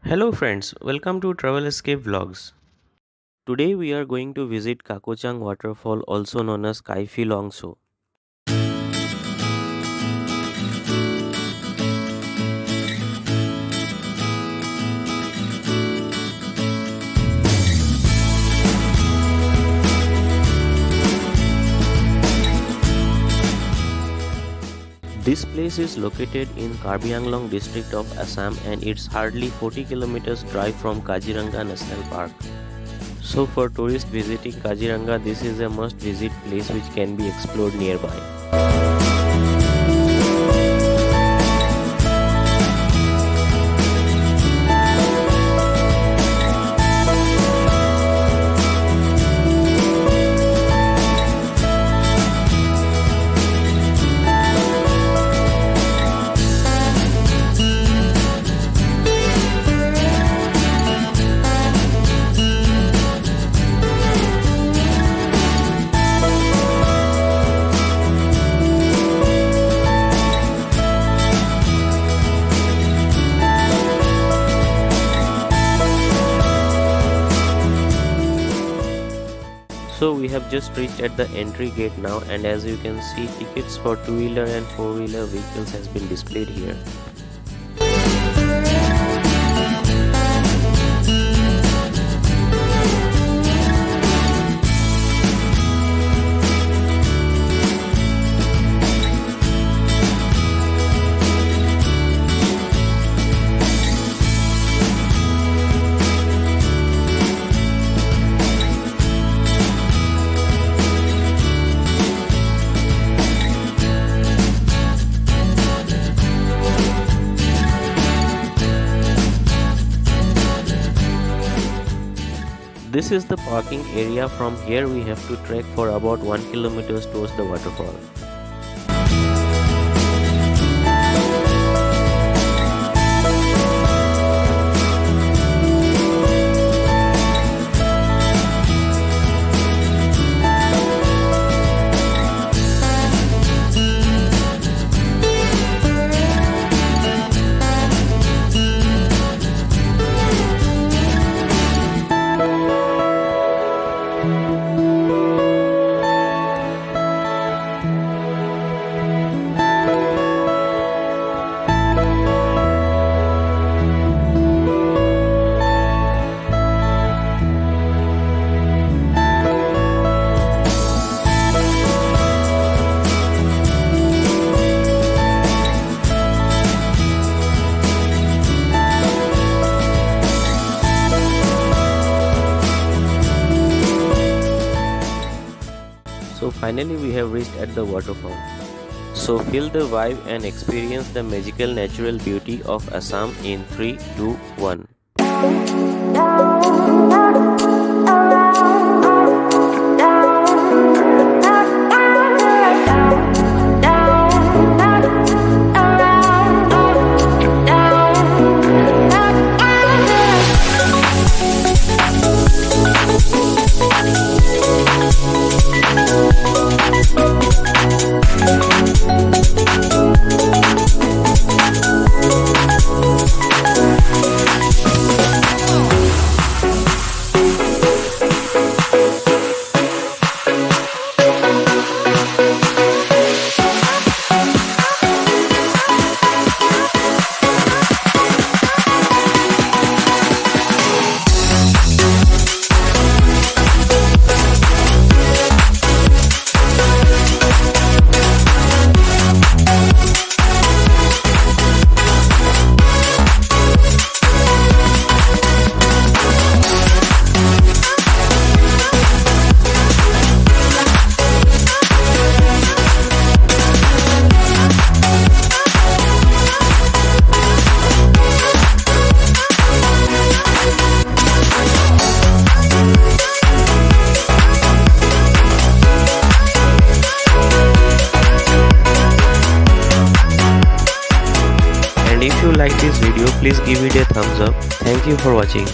Hello friends, welcome to Travel Escape Vlogs. Today we are going to visit Kakochang Waterfall, also known as Kaipholangso. This place is located in Kaipholangso district of Assam and it's hardly 40 kilometers drive from Kaziranga National Park. So for tourists visiting Kaziranga, this is a must visit place which can be explored nearby. So we have just reached at the entry gate now, and as you can see, tickets for two-wheeler and four-wheeler vehicles has been displayed here. This is the parking area. From here we have to trek for about 1 kilometer towards the waterfall. So finally we have reached at the waterfall. So feel the vibe and experience the magical natural beauty of Assam in 3, 2, 1. And if you like this video, please give it a thumbs up. Thank you for watching.